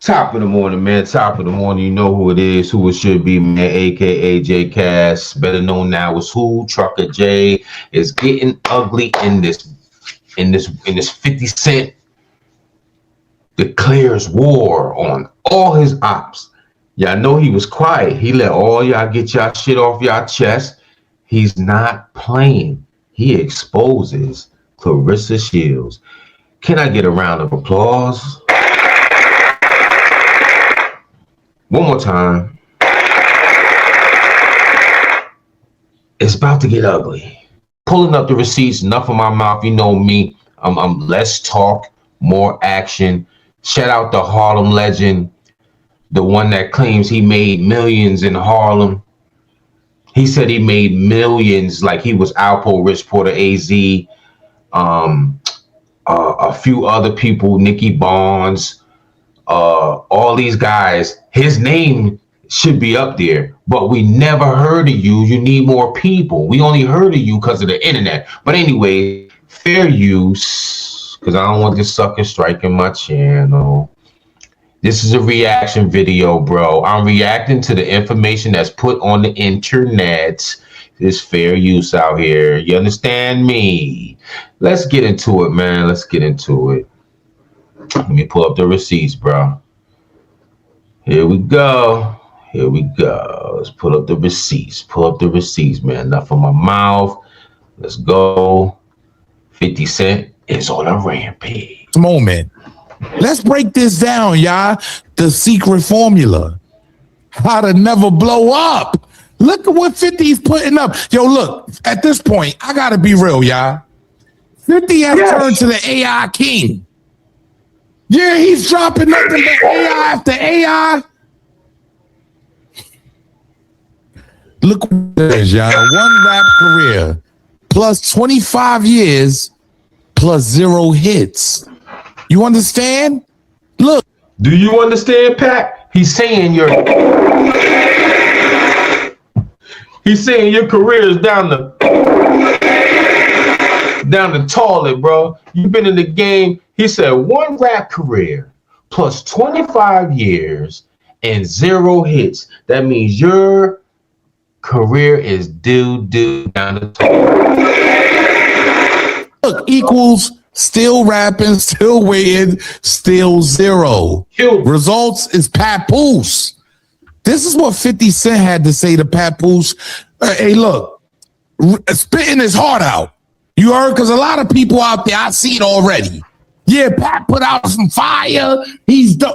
Top of the morning, man. Top of the morning. You know who it is, who it should be, man. AKA J Cass, better known now as who. Trucker J is getting ugly in this 50 Cent declares war on all his ops. Y'all know he was quiet. He let all y'all get y'all shit off y'all chest. He's not playing. He exposes Clarissa Shields. Can I get a round of applause? One more time. It's about to get ugly. Pulling up the receipts, enough of my mouth. You know me. I'm less talk, more action. Shout out the Harlem legend, the one that claims he made millions in Harlem. He said he made millions, like he was Alpo, Rich Porter, AZ, a few other people, Nicky Barnes, all these guys. His name should be up there, but we never heard of you. You need more people. We only heard of you because of the internet. But anyway, fair use, because I don't want this sucker striking my channel. This is a reaction video, bro. I'm reacting to the information that's put on the internet. It's fair use out here. You understand me? Let's get into it, man. Let's get into it. Let me pull up the receipts, bro. Here we go. Here we go. Let's pull up the receipts. Pull up the receipts, man. Enough of my mouth. Let's go. 50 Cent is on a rampage. Moment. Let's break this down, y'all. The secret formula. How to never blow up. Look at what 50's putting up. Yo, look, at this point, I gotta be real, y'all. 50 has turned to the AI king. Yeah, he's dropping nothing but AI after AI. Look what it is, y'all. One rap career plus 25 years plus 0 hits. You understand? Look. Do you understand, Pat? He's saying your career is down the toilet, bro. You've been in the game. He said one rap career plus 25 years and 0 hits. That means your career is due down the toilet. Look, equals still rapping, still waiting, still 0. Results is Papoose. This is what 50 Cent had to say to Papoose. Hey, look, spitting his heart out. You heard? Because a lot of people out there, I see it already. Yeah, Pat put out some fire.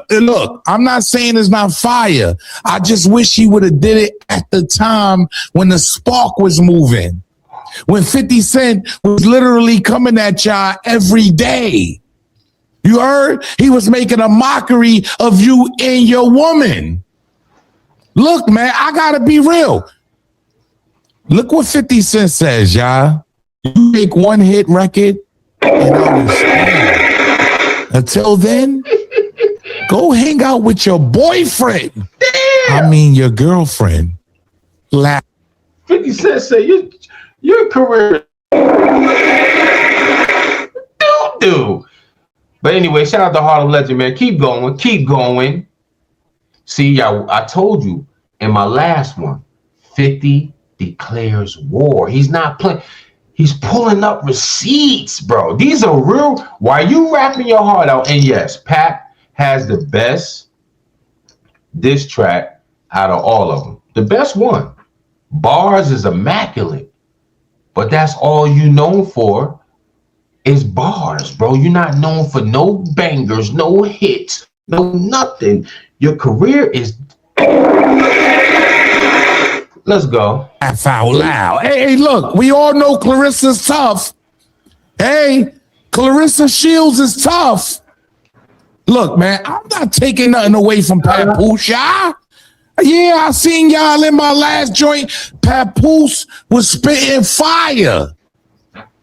Look, I'm not saying it's not fire. I just wish he would have did it at the time when the spark was moving. When 50 Cent was literally coming at y'all every day. You heard? He was making a mockery of you and your woman. Look, man, I gotta be real. Look what 50 Cent says, y'all. You make one hit record and understand. Until then, go hang out with your boyfriend. Damn. I mean, your girlfriend. 50 Cent say your career do. But anyway, shout out to Harlem legend, man. Keep going, keep going. See, I told you in my last one, 50 declares war. He's not playing. He's pulling up receipts, bro. These are real. Why you rapping your heart out? And yes, Pat has the best diss track out of all of them. The best one. Bars is immaculate. But that's all you known for is bars, bro. You're not known for no bangers, no hits, no nothing. Your career is... Let's go. Laugh out loud. Hey, look, we all know Clarissa's tough. Hey, Clarissa Shields is tough. Look, man, I'm not taking nothing away from Papoose, y'all. Yeah, I seen y'all in my last joint. Papoose was spitting fire.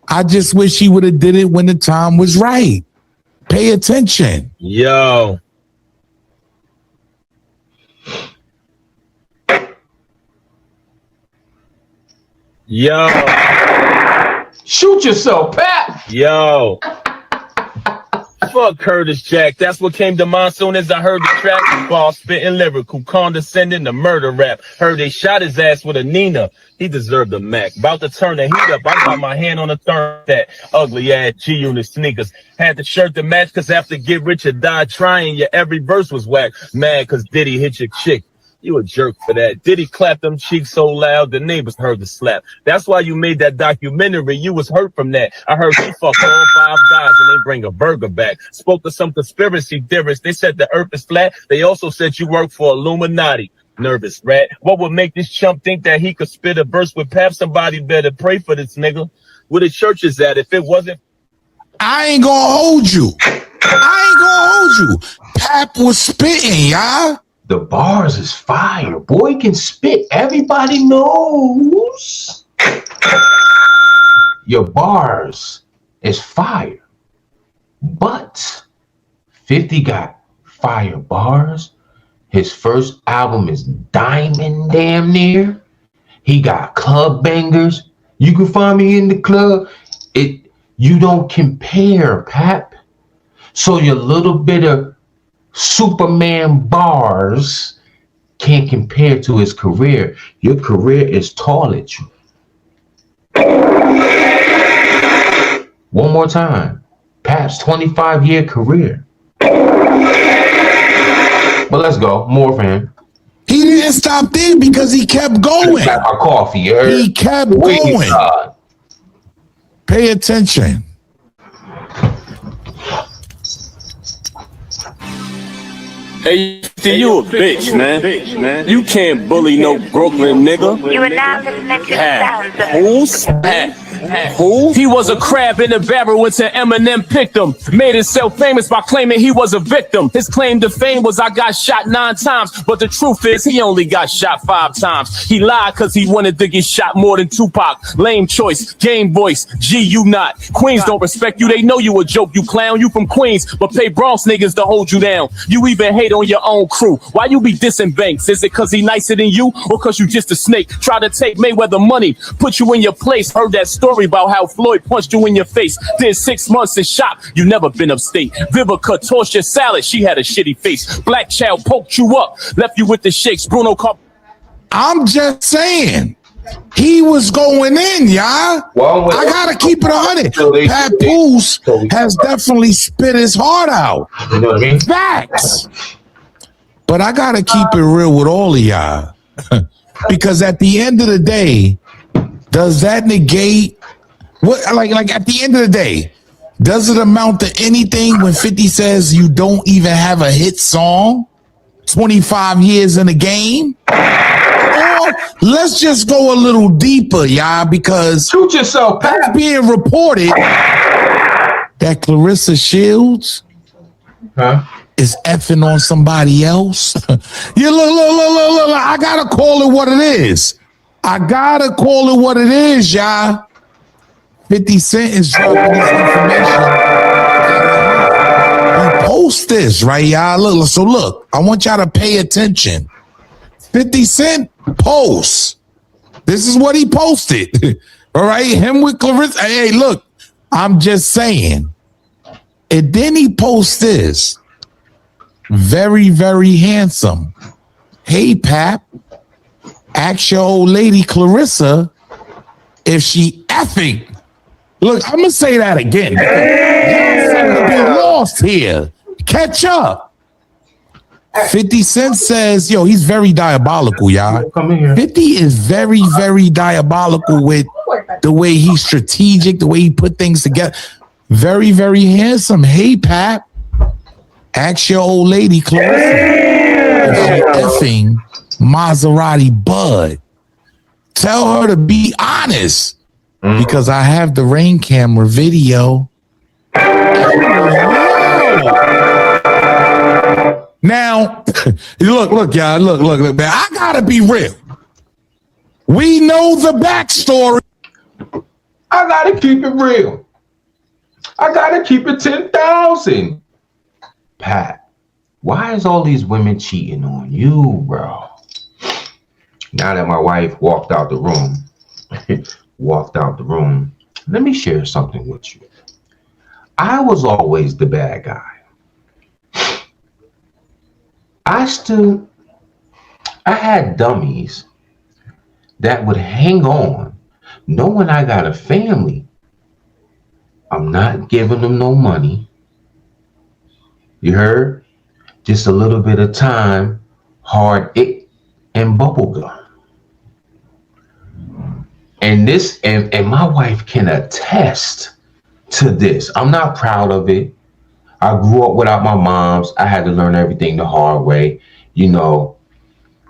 I just wish he would have did it when the time was right. Pay attention. Yo. Yo. Shoot yourself, Pat. Yo. Fuck Curtis Jack. That's what came to mind soon as I heard the track. Ball spitting lyrical, condescending the murder rap. Heard they shot his ass with a Nina. He deserved a Mac. About to turn the heat up. I got my hand on the thermostat. Ugly ass G-Unit sneakers. Had the shirt to match cause after Get Rich or Die Trying, your every verse was whack. Mad cause Diddy hit your chick. You a jerk for that. Diddy clapped them cheeks so loud the neighbors heard the slap. That's why you made that documentary. You was hurt from that. I heard you fuck all 5 guys and they bring a burger back. Spoke to some conspiracy theorists. They said the earth is flat. They also said you work for Illuminati. Nervous rat. What would make this chump think that he could spit a verse with Pap? Somebody better pray for this nigga. Where the church is at if it wasn't. I ain't gonna hold you. Pap was spitting, y'all. The bars is fire. Boy can spit. Everybody knows. Your bars is fire. But 50 got fire bars. His first album is diamond damn near. He got club bangers. You can find me in the club. You don't compare, Pap. So your little bit of Superman bars can't compare to his career. Your career is tall at you. One more time. Pap's 25-year career. But let's go. More for him. He didn't stop there because he kept going. Got my coffee. He kept going. Pay attention. Hey, you a bitch, man. You can't bully no Brooklyn nigga. You are now listening to the sounds of Who? He was a crab in a barrel until Eminem picked him. Made himself famous by claiming he was a victim. His claim to fame was I got shot 9 times. But the truth is he only got shot 5 times. He lied cause he wanted to get shot more than Tupac. Lame choice, game voice, G you not. Queens don't respect you, they know you a joke, you clown. You from Queens, but pay Bronx niggas to hold you down. You even hate on your own crew. Why you be dissing Banks? Is it cause he nicer than you? Or cause you just a snake? Try to take Mayweather money, put you in your place. Heard that story about how Floyd punched you in your face. Did 6 months in shop, you never been upstate. Vivica tossed your salad, she had a shitty face. Black Child poked you up, left you with the shakes. Bruno Carp. I'm just saying, he was going in, y'all. Well, I gotta keep it 100. Papoose has definitely spit his heart out. You know what I mean? Facts. But I gotta keep it real with all of y'all. Because at the end of the day, does that negate what like at the end of the day, does it amount to anything when 50 says you don't even have a hit song 25 years in the game? Or let's just go a little deeper, y'all, because shoot yourself, it's being reported that Clarissa Shields is effing on somebody else. You look, I gotta call it what it is. Y'all. 50 Cent is dropping this information. He post this, right, y'all? Look, I want y'all to pay attention. 50 Cent posts. This is what he posted. All right, him with Clarissa. Hey, look, I'm just saying. And then he posts this. Very, very handsome. Hey, Pap, ask your old lady Clarissa if she effing. Look, I'm gonna say that again. Y'all seem to be lost here. Catch up. 50 Cent says, yo, he's very diabolical, y'all. 50 is very, very diabolical with the way he's strategic, the way he put things together. Very, very handsome. Hey, Pap, ask your old lady Clarissa if she effing Maserati Bud. Tell her to be honest. Because I have the Rain camera video. Now, look, y'all, look, man. I gotta be real. We know the backstory. I gotta keep it real. I gotta keep it 10,000. Pat, why is all these women cheating on you, bro? Now that my wife walked out the room, let me share something with you. I was always the bad guy. I had dummies that would hang on, knowing I got a family. I'm not giving them no money. You heard? Just a little bit of time, hard ick, and bubble gum. And my wife can attest to this. I'm not proud of it. I grew up without my moms. I had to learn everything the hard way. You know,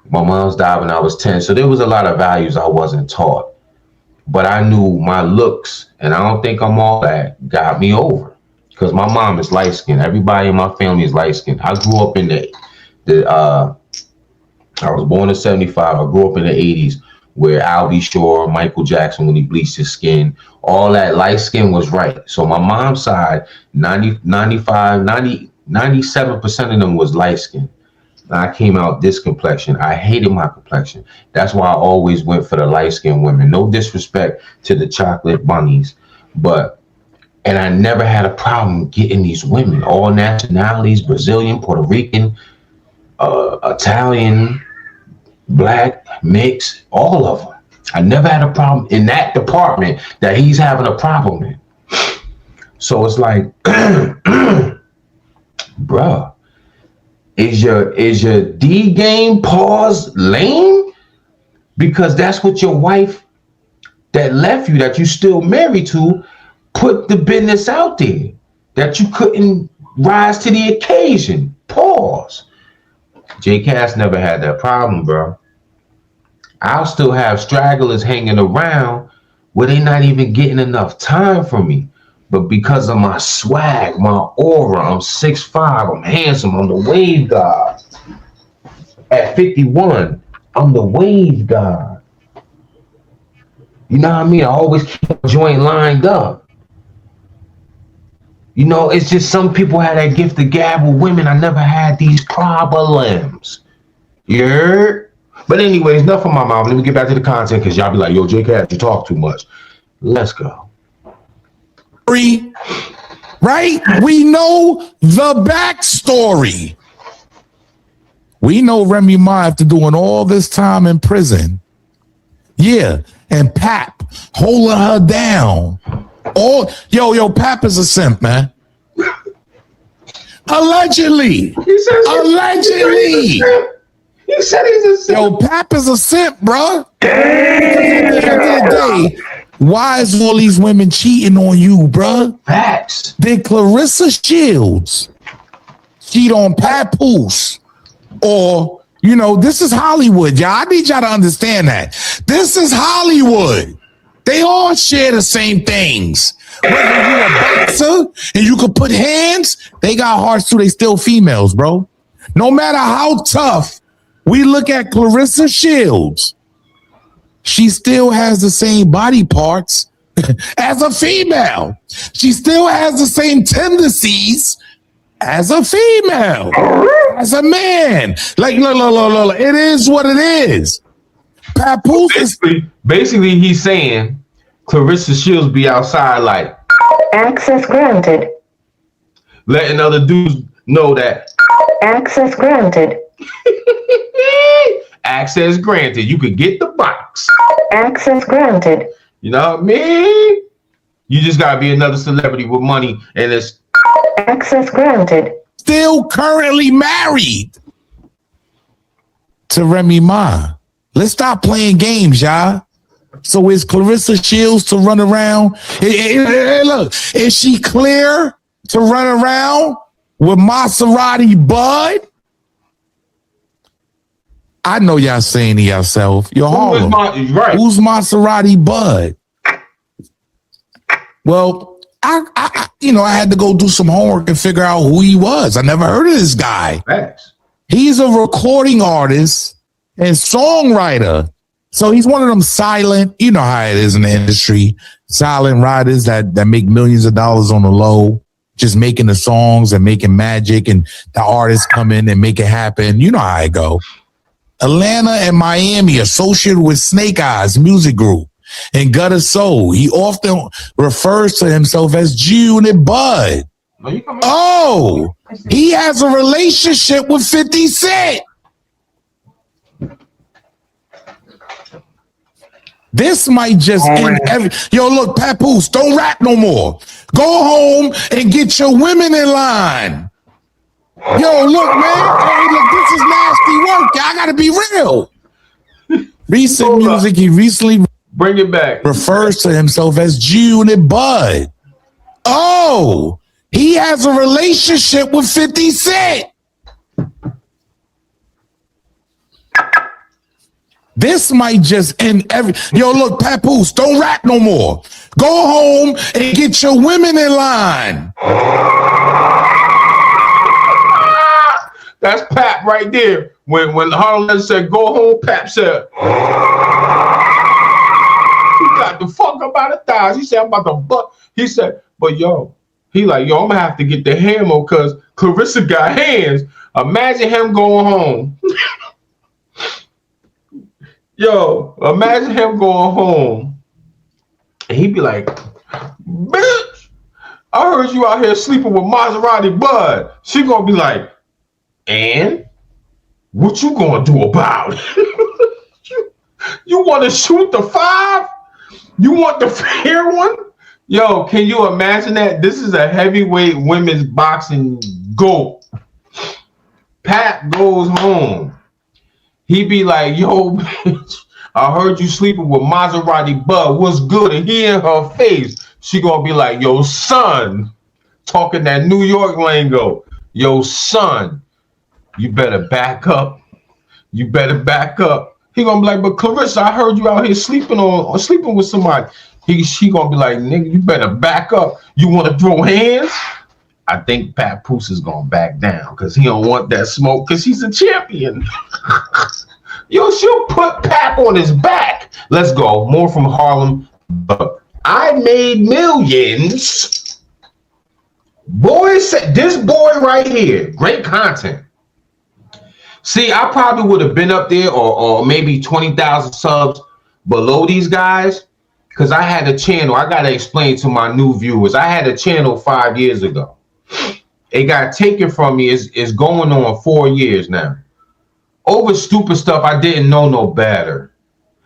my mom's died when I was 10, so there was a lot of values I wasn't taught. But I knew my looks, and I don't think I'm all that, got me over. Because my mom is light skinned. Everybody in my family is light skinned. I grew up in I was born in 75. I grew up in the 80s where Albie Shore, Michael Jackson, when he bleached his skin, all that light skin was right. So my mom's side, 97% of them was light skin. I came out this complexion. I hated my complexion. That's why I always went for the light skinned women. No disrespect to the chocolate bunnies, and I never had a problem getting these women, all nationalities, Brazilian, Puerto Rican, Italian, black, mixed, all of them. I never had a problem in that department that he's having a problem in. So it's like, bruh, is your D game pause lame? Because that's what your wife that left you, that you still married to, put the business out there, that you couldn't rise to the occasion. Pause. J. Cass never had that problem, bro. I'll still have stragglers hanging around where they not even getting enough time from me. But because of my swag, my aura, I'm 6'5", I'm handsome, I'm the wave god. At 51, I'm the wave god. You know what I mean? I always keep a joint lined up. You know, it's just some people had that gift of gab with women. I never had these problems. You heard? But anyways, enough of my mouth. Let me get back to the content because y'all be like, yo, J. Cass, you talk too much. Let's go. Right? We know the backstory. We know Remy Ma, after doing all this time in prison. Yeah. And Pap holding her down. Yo, Pap is a simp, man. Allegedly. Allegedly. He said he's a simp. Yo, Pap is a simp, bro. At the end of the day, why is all these women cheating on you, bro? Facts. Did Clarissa Shields cheat on Papoose? Or, you know, this is Hollywood, y'all. I need y'all to understand that. This is Hollywood. They all share the same things. Whether you're a boxer and you can put hands, they got hearts too. They still females, bro. No matter how tough we look at Clarissa Shields, she still has the same body parts as a female. She still has the same tendencies as a female, as a man. Like, look, it is what it is. Papoose basically, he's saying Clarissa Shields be outside like access granted. Letting other dudes know that access granted. Access granted. You could get the box. Access granted. You know what I mean? You just gotta be another celebrity with money, and it's access granted. Still currently married to Remy Ma. Let's stop playing games, y'all. So is Clarissa Shields to run around? Look, is she clear to run around with Maserati Bud? I know y'all saying to yourself, yo, Harlem, who's Maserati Bud? Well, I had to go do some homework and figure out who he was. I never heard of this guy. Facts. He's a recording artist and songwriter. So he's one of them silent, you know how it is in the industry, silent writers that make millions of dollars on the low, just making the songs and making magic, and the artists come in and make it happen. You know how it go. Atlanta and Miami, associated with Snake Eyes Music Group. and Gutter Soul. He often refers to himself as G-Unit Bud. Oh, he has a relationship with 50 Cent. This might just end every. Yo, look, Papoose, don't rap no more. Go home and get your women in line. Yo, look, man. Hey, look, this is nasty work. I gotta be real. Recent music, he recently bring it back. Refers to himself as G-Unit Bud. Oh, he has a relationship with 50 Cent. This might just end every. Yo, look, Papoose, don't rap no more. Go home and get your women in line. That's Pap right there. When Harlan said, go home, Pap said, he got the fuck up out of thighs. He said, I'm about to butt. He said, but yo, he like, yo, I'm gonna have to get the hammer because Clarissa got hands. Imagine him going home. Yo, imagine him going home and he'd be like, bitch, I heard you out here sleeping with Maserati Bud. She gonna be like, and what you gonna do about it? you want to shoot the 5? You want the fair one? Yo, can you imagine that? This is a heavyweight women's boxing GOAT. Pat goes home. He be like, yo, bitch, I heard you sleeping with Maserati Bud. What's good? And he in her face. She gonna be like, yo, son, talking that New York lingo. Yo, son, you better back up. You better back up. He gonna be like, but Clarissa, I heard you out here sleeping with somebody. She gonna be like, nigga, you better back up. You want to throw hands? I think Papoose is gonna back down because he don't want that smoke because he's a champion. Yo, she'll put Pap on his back. Let's go. More from Harlem. I made millions. Boy said this boy right here. Great content. See, I probably would have been up there or maybe 20,000 subs below these guys because I had a channel. I got to explain to my new viewers. I had a channel 5 years ago. It got taken from me. It's going on 4 years now. Over stupid stuff I didn't know no better.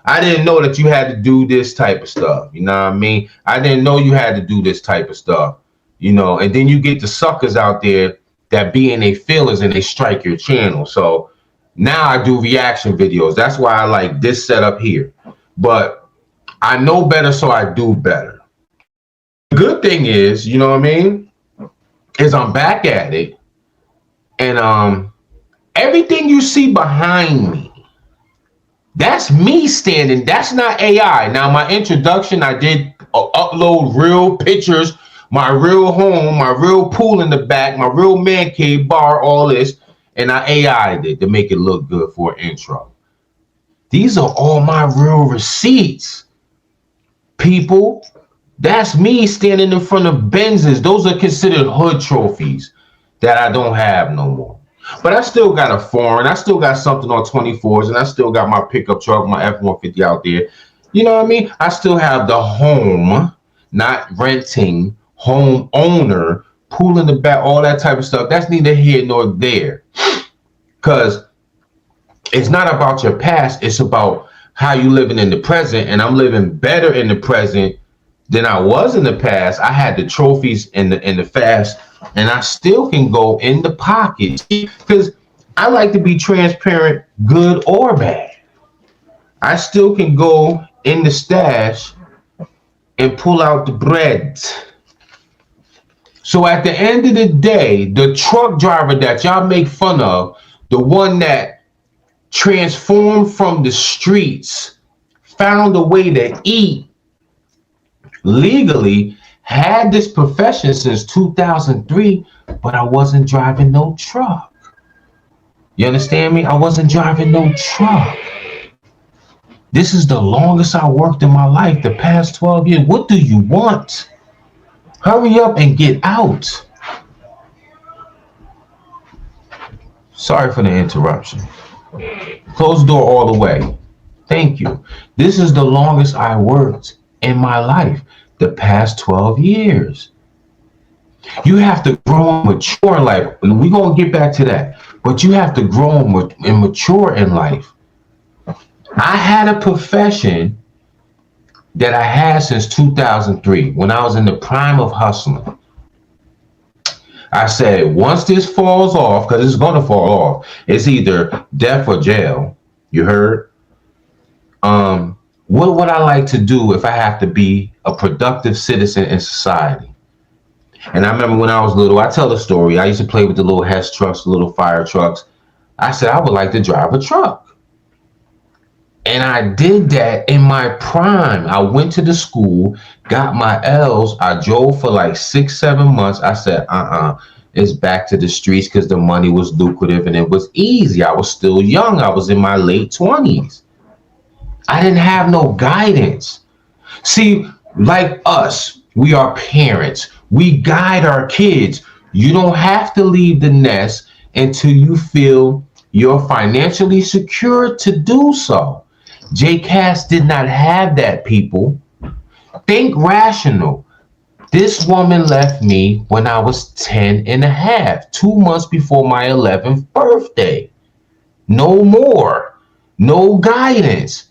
I didn't know that you had to do this type of stuff. You know what I mean? I didn't know you had to do this type of stuff. You know, and then you get the suckers out there that be in their feelings and they strike your channel. So now I do reaction videos. That's why I like this setup here. But I know better, so I do better. The good thing is, you know what I mean, is I'm back at it. And everything you see behind me, that's me standing. That's not AI. Now, my introduction, I did upload real pictures, my real home, my real pool in the back, my real man cave bar, all this. And I AI'd it to make it look good for an intro. These are all my real receipts. People, that's me standing in front of Benzes. Those are considered hood trophies that I don't have no more. But I still got a foreign. I still got something on 24s, and I still got my pickup truck, my F-150 out there. You know what I mean? I still have the home, not renting, home owner, pool in the back, all that type of stuff. That's neither here nor there. Because it's not about your past. It's about how you living in the present. And I'm living better in the present than I was in the past. I had the trophies in the fast. And I still can go in the pocket because I like to be transparent, good or bad. I still can go in the stash and pull out the bread. So at the end of the day, the truck driver that y'all make fun of, the one that transformed from the streets, found a way to eat legally, had this profession since 2003, but I wasn't driving no truck. You understand me? I wasn't driving no truck. This is the longest I worked in my life, the past 12 years. What do you want? Hurry up and get out. Sorry for the interruption. Close the door all the way. Thank you. This is the longest I worked in my life, the past 12 years. You have to grow and mature in life. And we're going to get back to that. But you have to grow and mature in life. I had a profession that I had since 2003 when I was in the prime of hustling. I said, once this falls off, because it's going to fall off, it's either death or jail. You heard? What would I like to do if I have to be a productive citizen in society? And I remember when I was little, I tell the story. I used to play with the little Hess trucks, the little fire trucks. I said, I would like to drive a truck. And I did that in my prime. I went to the school, got my L's. I drove for like 6-7 months. I said, it's back to the streets because the money was lucrative and it was easy. I was still young. I was in my late 20s. I didn't have no guidance. See, like us, we are parents. We guide our kids. You don't have to leave the nest until you feel you're financially secure to do so. Jay Cass did not have that, people. Think rational. This woman left me when I was 10 and a half, 2 months before my 11th birthday. No more. No guidance.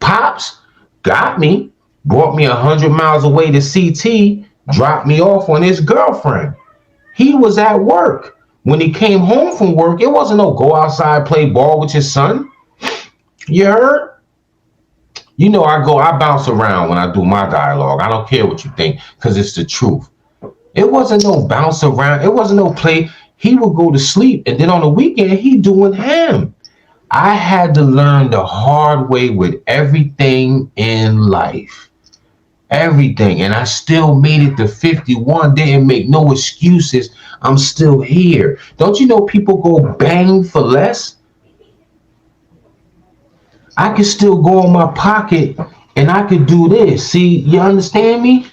Pops got me, brought me 100 miles away to CT, dropped me off on his girlfriend. He was at work. When he came home from work, it wasn't no go outside, play ball with your son. You heard? You know, I bounce around when I do my dialogue. I don't care what you think, because it's the truth. It wasn't no bounce around. It wasn't no play. He would go to sleep, and then on the weekend, he doing him. I had to learn the hard way with everything in life. Everything. And I still made it to 51. Didn't make no excuses. I'm still here. Don't you know people go bang for less? I can still go in my pocket and I could do this. See, you understand me?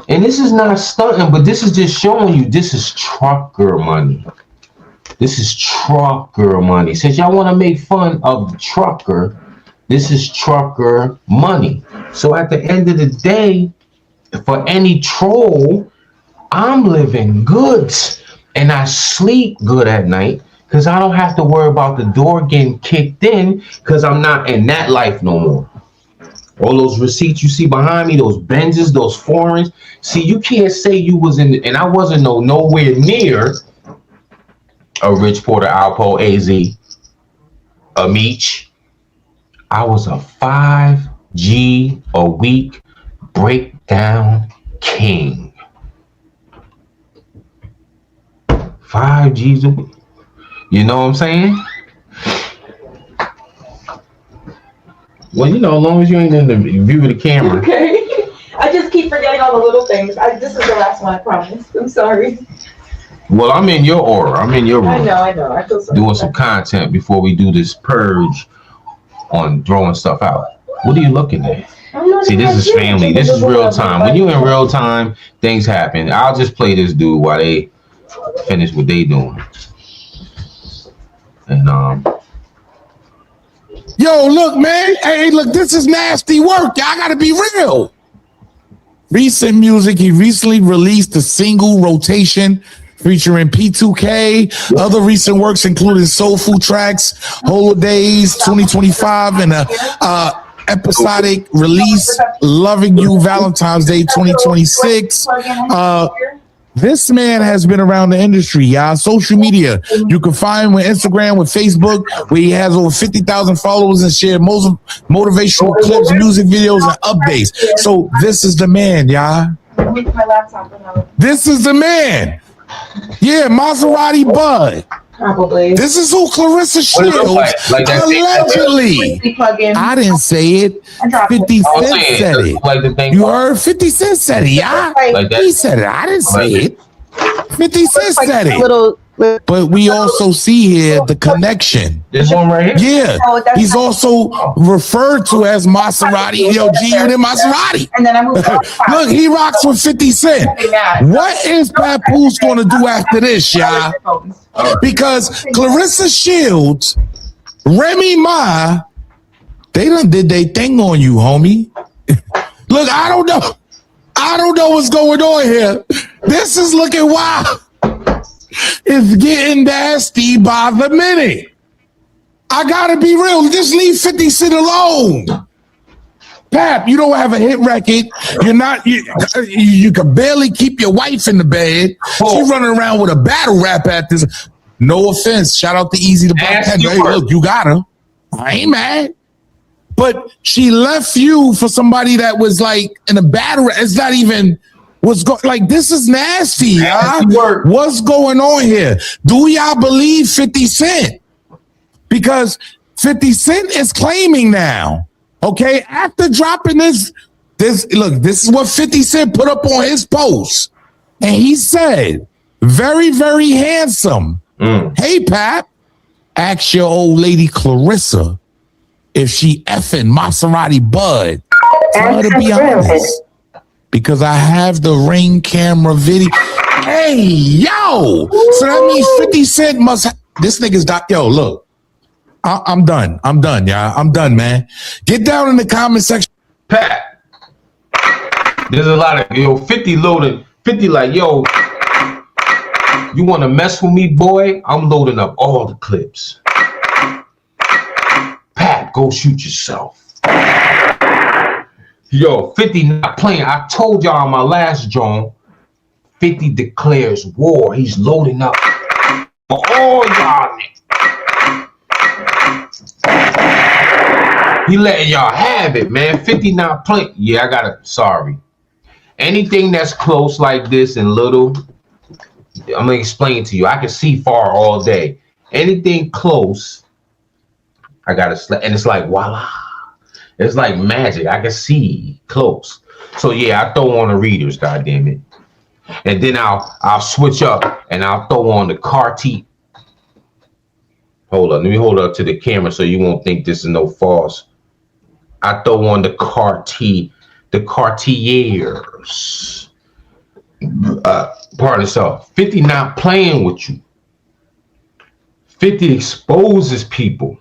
And this is not stunting, but this is just showing you this is trucker money. This is trucker money. Since y'all want to make fun of the trucker, this is trucker money. So at the end of the day, for any troll, I'm living good and I sleep good at night because I don't have to worry about the door getting kicked in because I'm not in that life no more. All those receipts you see behind me, those Benzes, those foreigns. See, you can't say you was in, and I wasn't nowhere near a Rich Porter, Alpo, AZ, a Meech. I was a 5G a week breakdown king. 5 G's a week. You know what I'm saying? Well, you know, as long as you ain't in the view of the camera. Okay. I just keep forgetting all the little things. This is the last one, I promise. I'm sorry. Well, I'm in your aura. I'm in your room. I know. I feel sorry. Doing some content before we do this purge on throwing stuff out. What are you looking at? See, this is family. This is real time. When you're in real time, things happen. I'll just play this dude while they finish what they doing. And yo, look, man. Hey, look, this is nasty work. Y'all gotta be real. Recent music. He recently released a single rotation featuring P2K. Other recent works including Soul Food Tracks, Holidays 2025, and a episodic release, Loving You Valentine's Day 2026. This man has been around the industry, y'all. Social media. You can find him on Instagram, with Facebook, where he has over 50,000 followers and share motivational clips, music videos, and updates. So this is the man, y'all. This is the man. Yeah, Maserati Bud. Probably. This is who Clarissa Shields allegedly. I didn't say it. 50 Cent said it. You heard 50 Cent said it, yeah? He said it. I didn't say it. 50 Cent said it. But we also see here the connection. this one right here? Yeah. He's also referred to as Maserati. Yo, G-Unit Maserati. And then I moved on. Look, he rocks with 50 Cent. What is Papoose going to do after this, y'all? Because Clarissa Shields, Remy Ma, They done did they thing on you, homie. Look, I don't know. I don't know what's going on here. This is looking wild. It's getting nasty by the minute. I gotta be real. Just leave 50 Cent alone. Pap, you don't have a hit record. You're not. You can barely keep your wife in the bed. She's running around with a battle rap at this. No offense. Shout out to Easy the Black Panther. Hey, look, you got her. I ain't mad. But she left you for somebody that was like in a battle. It's not even like this is nasty. What's going on here? Do y'all believe 50 Cent? Because 50 Cent is claiming now. Okay, after dropping this look, this is what 50 Cent put up on his post. And he said, very, very handsome. Hey, Pap, ask your old lady Clarissa if she effing Maserati Bud. Tell her to be honest. Because I have the Ring camera video. Hey, yo! So that means 50 Cent must this nigga's yo, look. I'm done. I'm done, y'all. I'm done, man. Get down in the comment section. Pat, there's a lot of 50 loading. 50 like, yo, you want to mess with me, boy? I'm loading up all the clips. Pat, go shoot yourself. Yo, 50 not playing. I told y'all on my last drone, 50 declares war. He's loading up for all y'all niggas. He letting y'all have it, man. 50 not playing. Yeah, I gotta. Sorry. Anything that's close like this and little, I'm gonna explain to you. I can see far all day. Anything close, I gotta. And it's like voila. It's like magic. I can see close. So yeah, I throw on the readers. God damn it. And then I'll switch up and I'll throw on the Cartier. Hold on. Let me hold up to the camera so you won't think this is no false. I throw on the Cartiers. Pardon yourself. 50 not playing with you. 50 exposes people.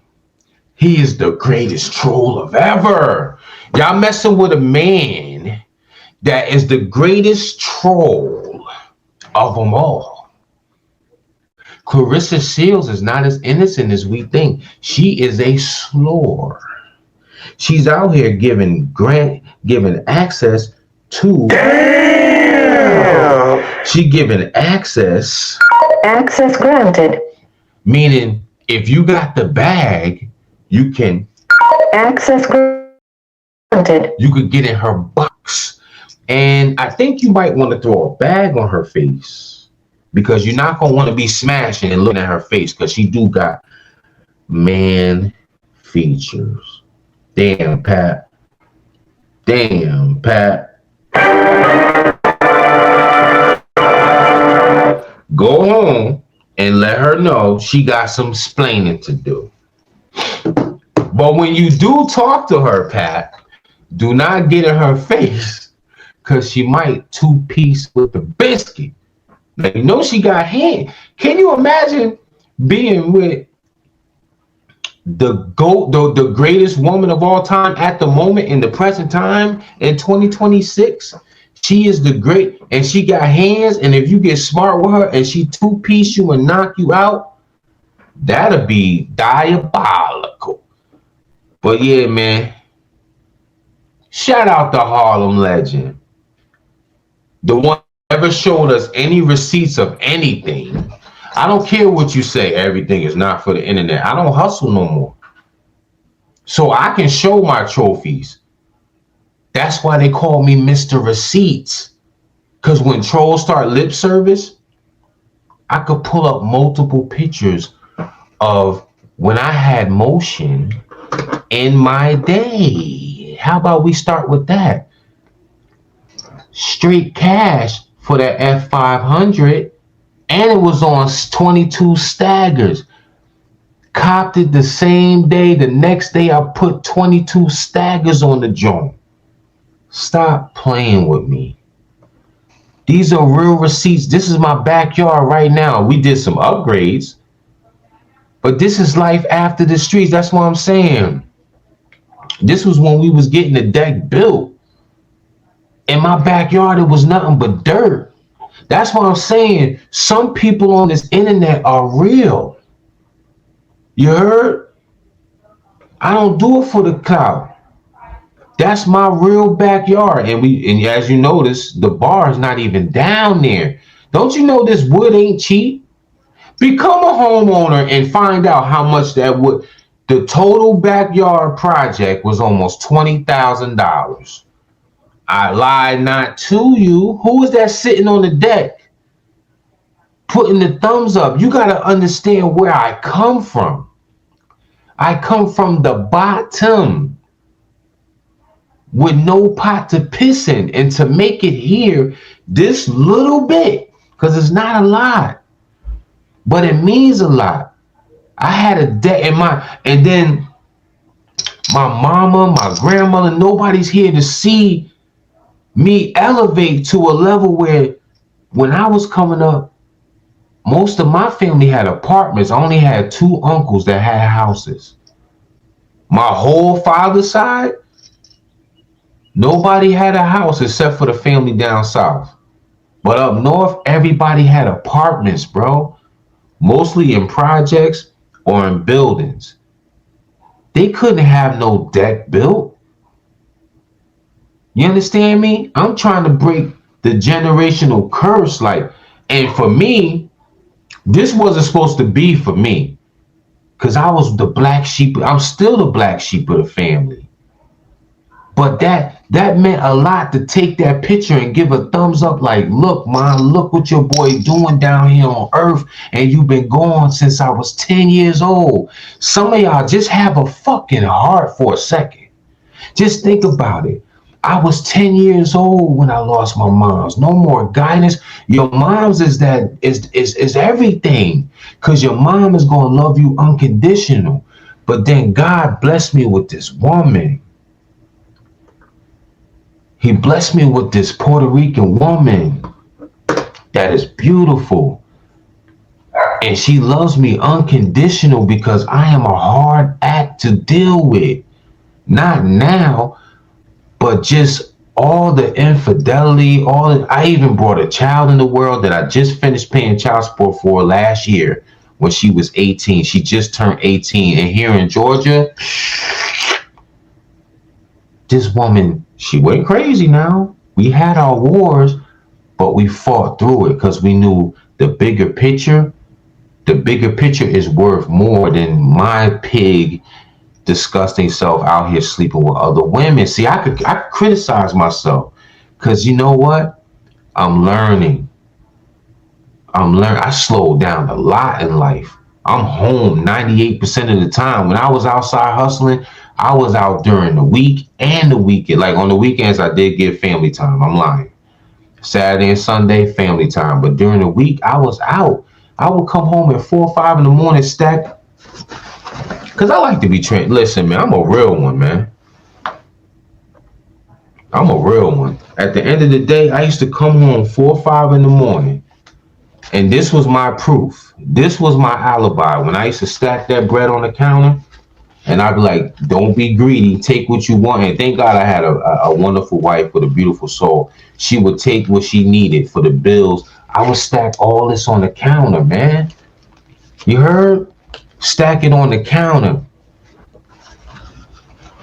He is the greatest troll of ever. Y'all messing with a man that is the greatest troll of them all. Clarissa Shields is not as innocent as we think. She is a slore. She's out here giving access to. Damn. She giving access. Access granted. Meaning, if you got the bag, you can. Access granted. You could get in her box, and I think you might want to throw a bag on her face because you're not gonna want to be smashing and looking at her face because she do got man features. Damn, Pat. Damn, Pat. Go home and let her know she got some splaining to do. But when you do talk to her, Pat, do not get in her face because she might two-piece with the biscuit. Now, you know she got hand. Can you imagine being with the greatest woman of all time at the moment in the present time in 2026? She is the great, and she got hands, and if you get smart with her and she two-piece you and knock you out, that'll be diabolical. But yeah, man, shout out to Harlem Legend. The one that never showed us any receipts of anything. I don't care what you say, everything is not for the internet. I don't hustle no more. So I can show my trophies. That's why they call me Mr. Receipts. Because when trolls start lip service, I could pull up multiple pictures of when I had motion in my day. How about we start with that? Straight cash for that F500. And it was on 22 staggers. Copped it the same day. The next day I put 22 staggers on the joint. Stop playing with me. These are real receipts. This is my backyard right now. We did some upgrades. But this is life after the streets. That's what I'm saying. This was when we was getting the deck built. In my backyard, it was nothing but dirt. That's why I'm saying some people on this internet are real. You heard? I don't do it for the clout. That's my real backyard. And as you notice, the bar is not even down there. Don't you know this wood ain't cheap? Become a homeowner and find out how much that would. The total backyard project was almost $20,000. I lied not to you. Who is that sitting on the deck? Putting the thumbs up. You got to understand where I come from. I come from the bottom with no pot to piss in. And to make it here this little bit, because it's not a lot, but it means a lot. I had a debt in and then my mama, my grandmother, nobody's here to see me elevate to a level where when I was coming up, most of my family had apartments. I only had 2 uncles that had houses. My whole father's side, nobody had a house except for the family down south. But up north, everybody had apartments, bro. Mostly in projects or in buildings. They couldn't have no deck built. You understand me? I'm trying to break the generational curse. And for me, this wasn't supposed to be for me. Because I was the black sheep. I'm still the black sheep of the family. But that meant a lot to take that picture and give a thumbs up like, look, man, look what your boy doing down here on earth. And you've been gone since I was 10 years old. Some of y'all just have a fucking heart for a second. Just think about it. I was 10 years old when I lost my mom's. No more guidance. Your mom's is everything. Because your mom is going to love you unconditional. But then God blessed me with this woman. He blessed me with this Puerto Rican woman that is beautiful. And she loves me unconditional because I am a hard act to deal with. Not now, but just all the infidelity, I even brought a child in the world that I just finished paying child support for last year when she was 18. She just turned 18. And here in Georgia, this woman, she went crazy now. We had our wars, but we fought through it because we knew the bigger picture. The bigger picture is worth more than my pig, disgusting self out here sleeping with other women. See, I could criticize myself because you know what? I'm learning. I slowed down a lot in life. I'm home 98% of the time. When I was outside hustling, I was out during the week and the weekend. Like on the weekends, I did get family time. I'm lying. Saturday and Sunday, family time. But during the week, I was out. I would come home at 4 or 5 in the morning, stack. Because I like to be trained. Listen, man, I'm a real one, man. I'm a real one. At the end of the day, I used to come home 4 or 5 in the morning. And this was my proof. This was my alibi. When I used to stack that bread on the counter, and I'd be like, don't be greedy. Take what you want. And thank God I had a wonderful wife with a beautiful soul. She would take what she needed for the bills. I would stack all this on the counter, man. You heard? Stack it on the counter.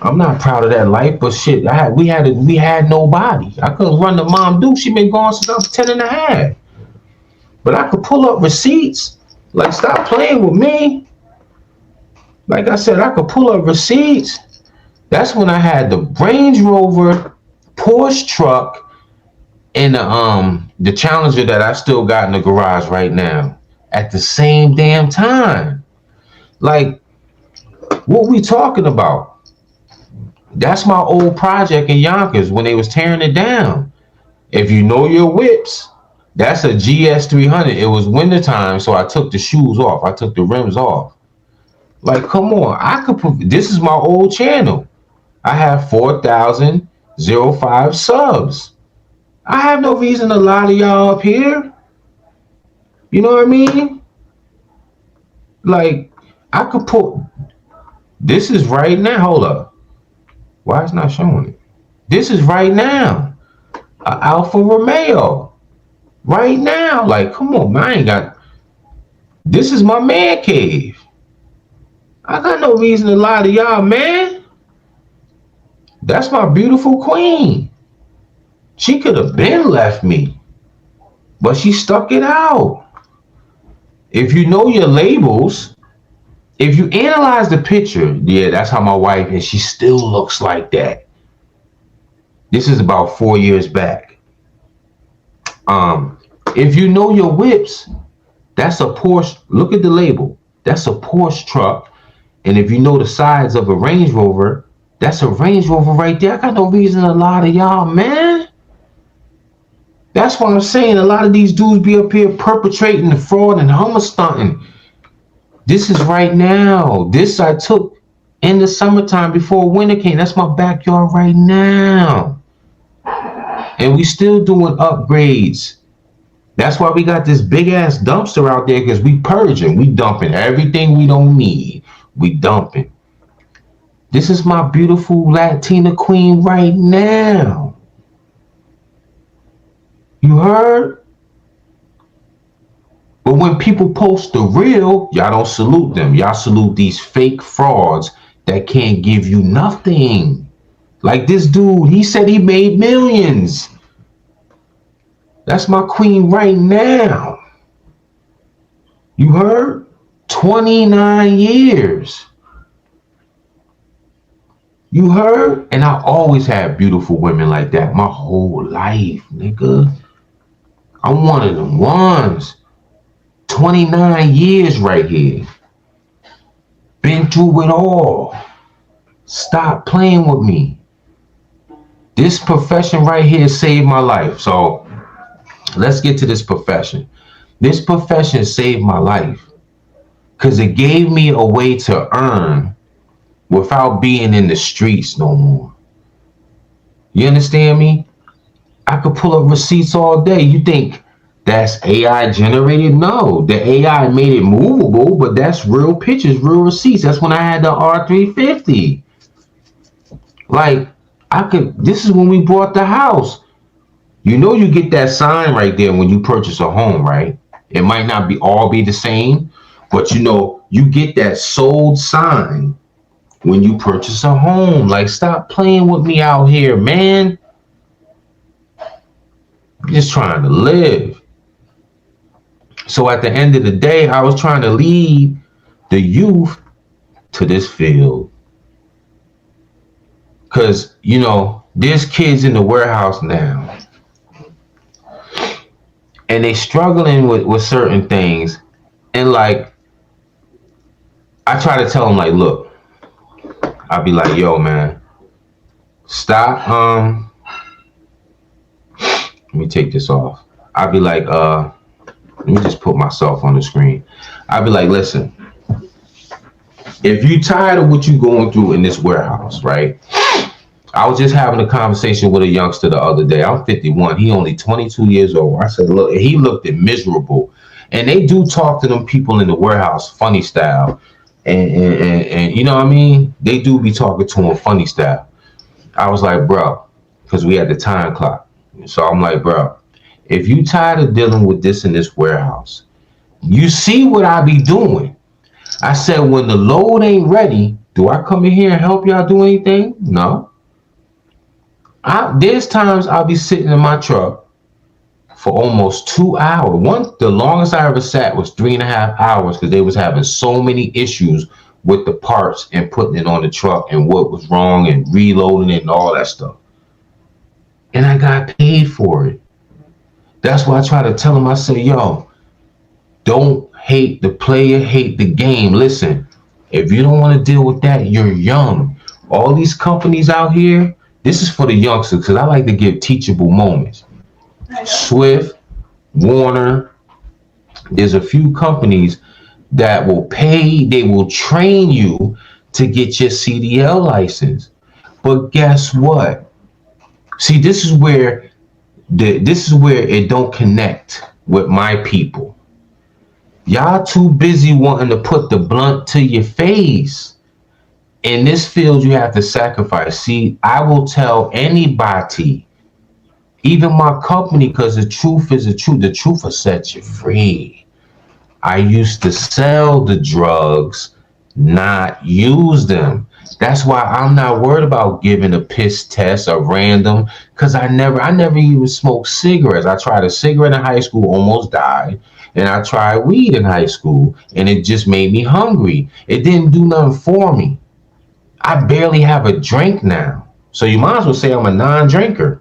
I'm not proud of that life, but shit, we had nobody. I couldn't run the mom due. She been gone since I was 10 and a half. But I could pull up receipts. Like, stop playing with me. Like I said, I could pull up receipts. That's when I had the Range Rover, Porsche truck, and the Challenger that I still got in the garage right now at the same damn time. Like, what we talking about? That's my old project in Yonkers when they was tearing it down. If you know your whips, that's a GS 300. It was wintertime, so I took the shoes off. I took the rims off. Like, come on. This is my old channel. I have 4,005 subs. I have no reason to lie to y'all up here. You know what I mean? Like, I could put, this is right now, hold up. Why it's not showing it? This is right now. Alfa Romeo. Right now. Like, come on, man. I ain't got. This is my man cave. I got no reason to lie to y'all, man. That's my beautiful queen. She could have been left me, but she stuck it out. If you know your labels, if you analyze the picture, yeah, that's how my wife, and she still looks like that. This is about 4 years back. If you know your whips, that's a Porsche. Look at the label. That's a Porsche truck. And if you know the size of a Range Rover, that's a Range Rover right there. I got no reason to lie to y'all, man. That's what I'm saying. A lot of these dudes be up here perpetrating the fraud and hummer stunting. This is right now. This I took in the summertime before winter came. That's my backyard right now. And we still doing upgrades. That's why we got this big ass dumpster out there, because we purging. We dumping everything we don't need. We dumping. This is my beautiful Latina queen right now. You heard? But when people post the real, y'all don't salute them. Y'all salute these fake frauds that can't give you nothing. Like this dude, he said he made millions. That's my queen right now. You heard? 29 years. You heard? And I always had beautiful women like that my whole life, nigga. I'm one of them ones. 29 years right here. Been through it all. Stop playing with me. This profession right here saved my life. So let's get to this profession. This profession saved my life because it gave me a way to earn without being in the streets no more. You understand me? I could pull up receipts all day. You think that's AI generated? No, the AI made it movable, but that's real pictures, real receipts. That's when I had the R350. Like, this is when we bought the house. You know, you get that sign right there when you purchase a home, right? It might not be all be the same, but you know, you get that sold sign when you purchase a home. Like, stop playing with me out here, man. I'm just trying to live. So at the end of the day, I was trying to lead the youth to this field. Because, you know, there's kids in the warehouse now. And they struggling with certain things. And like, I try to tell them, like, look, I'll be like, yo, man, stop. Let me take this off. I'll be like, let me just put myself on the screen. I'll be like, listen, if you tired of what you going through in this warehouse, right? I was just having a conversation with a youngster the other day. I'm 51. He only 22 years old. I said, look, he looked miserable. And they do talk to them people in the warehouse funny style. And you know what I mean? They do be talking to him funny style. I was like, bro, because we had the time clock. So I'm like, bro, if you tired of dealing with this in this warehouse, you see what I be doing. I said, when the load ain't ready, do I come in here and help y'all do anything? No. There's times I'll be sitting in my truck for almost 2 hours. The longest I ever sat was 3.5 hours because they was having so many issues with the parts and putting it on the truck and what was wrong and reloading it and all that stuff. And I got paid for it. That's why I try to tell them, I say, yo, don't hate the player, hate the game. Listen, if you don't want to deal with that, you're young. All these companies out here, this is for the youngsters because I like to give teachable moments. Swift, Warner, there's a few companies that will pay, they will train you to get your CDL license. But guess what? See, this is where it don't connect with my people. Y'all too busy wanting to put the blunt to your face. In this field, you have to sacrifice. See, I will tell anybody, even my company, because the truth is the truth. The truth will set you free. I used to sell the drugs, not use them. That's why I'm not worried about giving a piss test or random, because I never even smoked cigarettes. I tried a cigarette in high school, almost died, and I tried weed in high school, and it just made me hungry. It didn't do nothing for me. I barely have a drink now. So you might as well say I'm a non-drinker.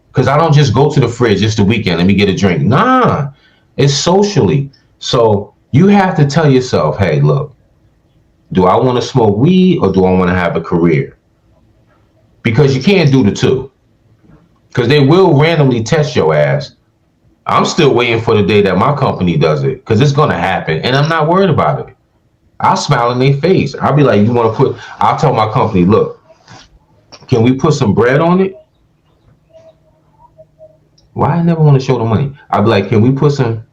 Because I don't just go to the fridge just the weekend, let me get a drink. Nah, it's socially. So you have to tell yourself, hey, look, do I want to smoke weed or do I want to have a career? Because you can't do the two. Because they will randomly test your ass. I'm still waiting for the day that my company does it. Because it's going to happen. And I'm not worried about it. I'll smile in their face. I'll be like, you want to put, I'll tell my company, look, can we put some bread on it? Why I never want to show the money? I'd be like, can we put some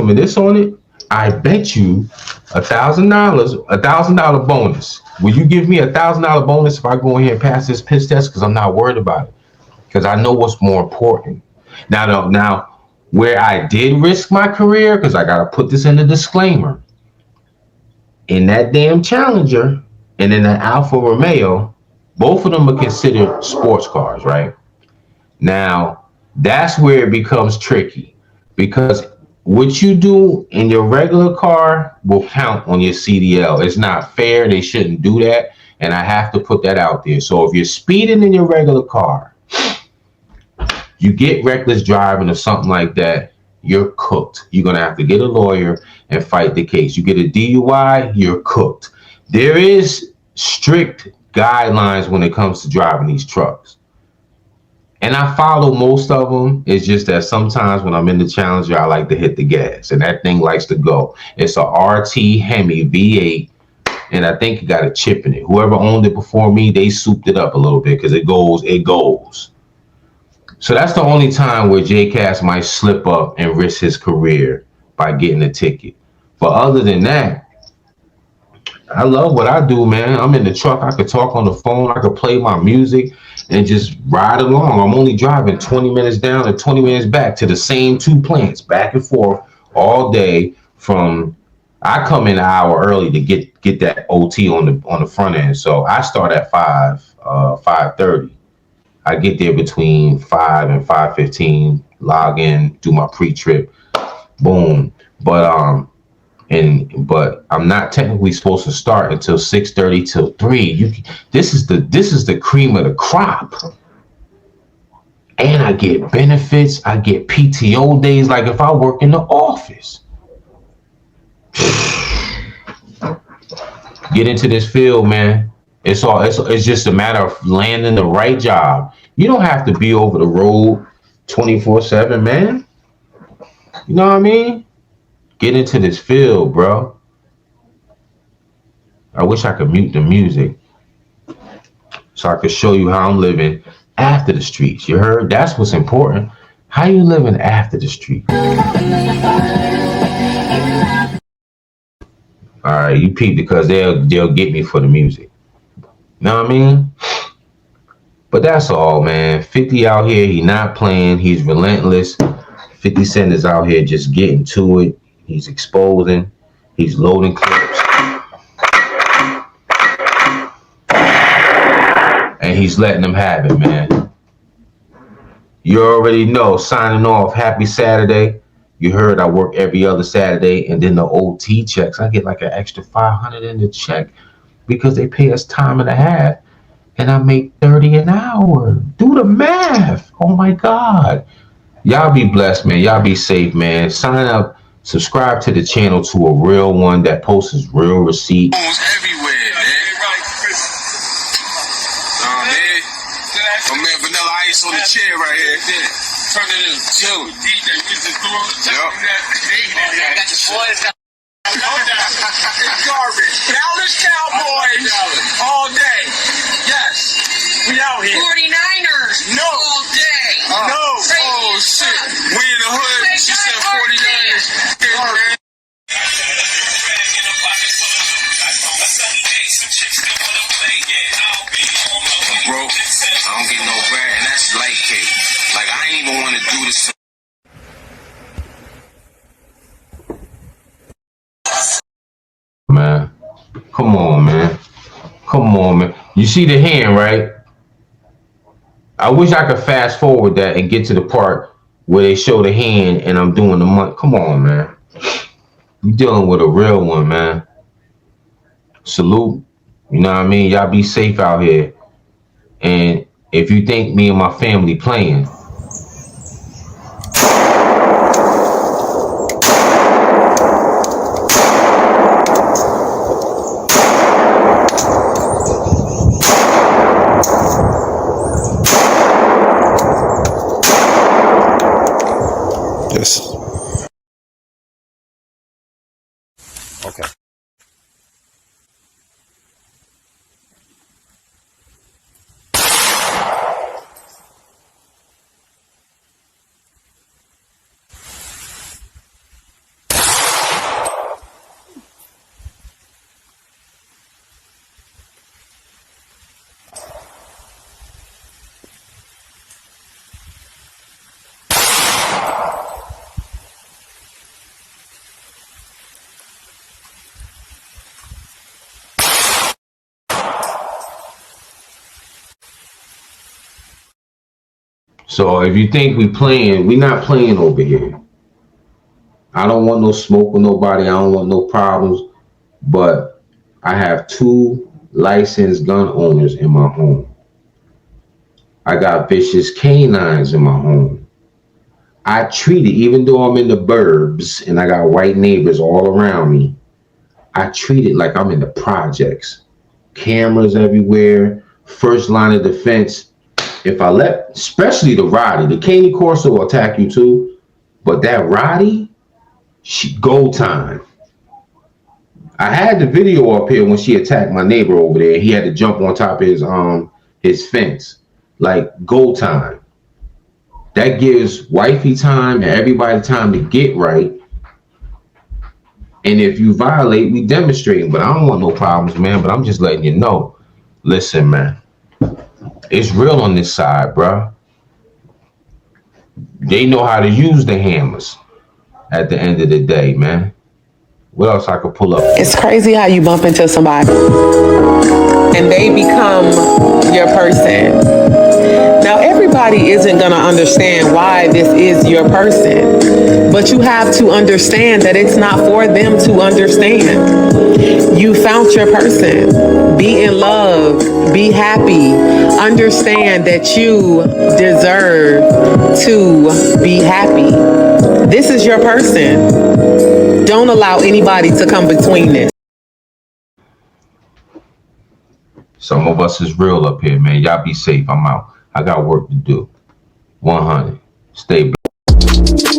of this on it? I bet you $1,000 bonus. Will you give me $1,000 bonus if I go in here and pass this piss test? Because I'm not worried about it. Because I know what's more important. Now, where I did risk my career, because I gotta put this in the disclaimer. In that damn Challenger and in the Alfa Romeo, both of them are considered sports cars, right? Now, that's where it becomes tricky, because what you do in your regular car will count on your CDL. It's not fair. They shouldn't do that. And I have to put that out there. So if you're speeding in your regular car, you get reckless driving or something like that, you're cooked. You're going to have to get a lawyer and fight the case. You get a DUI, you're cooked. There is strict guidelines when it comes to driving these trucks. And I follow most of them. It's just that sometimes when I'm in the Challenger, I like to hit the gas, and that thing likes to go. It's a RT Hemi V8, and I think it got a chip in it. Whoever owned it before me, they souped it up a little bit because it goes. So that's the only time where J-Cass might slip up and risk his career by getting a ticket. But other than that, I love what I do, man. I'm in the truck. I could talk on the phone. I could play my music and just ride along. I'm only driving 20 minutes down and 20 minutes back to the same two plants, back and forth all day. I come in an hour early to get that OT on the front end. So I start at 5:30. I get there between 5 and 5:15, log in, do my pre-trip, boom. But I'm not technically supposed to start until 6:30 till 3. This is the cream of the crop. And I get benefits, I get PTO days like if I work in the office. Get into this field, man. It's just a matter of landing the right job. You don't have to be over the road 24/7, man. You know what I mean? Get into this field, bro. I wish I could mute the music so I could show you how I'm living after the streets. You heard? That's what's important. How you living after the street? All right, you peep, because they'll get me for the music. Know what I mean? But that's all, man. 50 out here, he not playing. He's relentless. 50 Cent is out here just getting to it. He's exposing. He's loading clips. And he's letting them have it, man. You already know. Signing off. Happy Saturday. You heard I work every other Saturday. And then the OT checks. I get like an extra $500 in the check because they pay us time and a half. And I make $30 an hour. Do the math. Oh, my God. Y'all be blessed, man. Y'all be safe, man. Sign up. Subscribe to the channel to a real one that posts his real receipts. Everywhere, man. My man Vanilla Ice on the chair right here. Turn it in. Chill. Garbage. Dallas Cowboys all day. Yes. We out here. 49ers. No. All day. No. Oh, shit. We in the hood. She said 49ers. Yeah, man. man. Come on, man. Come on, man. You see the hand, right? I wish I could fast forward that and get to the part where they show the hand and I'm doing the money. Come on, man. You dealing with a real one, man. Salute. You know what I mean? Y'all be safe out here. And if you think me and my family playing, Yes. Okay. so if you think we playing, we not playing over here. I don't want no smoke with nobody. I don't want no problems. But I have 2 licensed gun owners in my home. I got vicious canines in my home. I treat it, even though I'm in the burbs and I got white neighbors all around me, I treat it like I'm in the projects. Cameras everywhere, first line of defense. If I let, especially the Roddy, the Caney Corso will attack you too, but that Roddy, go time. I had the video up here when she attacked my neighbor over there. He had to jump on top of his fence. Like, go time. That gives wifey time and everybody time to get right. And if you violate, we demonstrating. But I don't want no problems, man. But I'm just letting you know. Listen, man. It's real on this side, bro. They know how to use the hammers at the end of the day, man. What else I could pull up? It's crazy how you bump into somebody and they become your person. Now, everybody isn't going to understand why this is your person, but you have to understand that it's not for them to understand. You found your person. Be in love. Be happy. Understand that you deserve to be happy. This is your person. Don't allow anybody to come between this. Some of us is real up here, man. Y'all be safe. I'm out. I got work to do. 100. Stay blessed.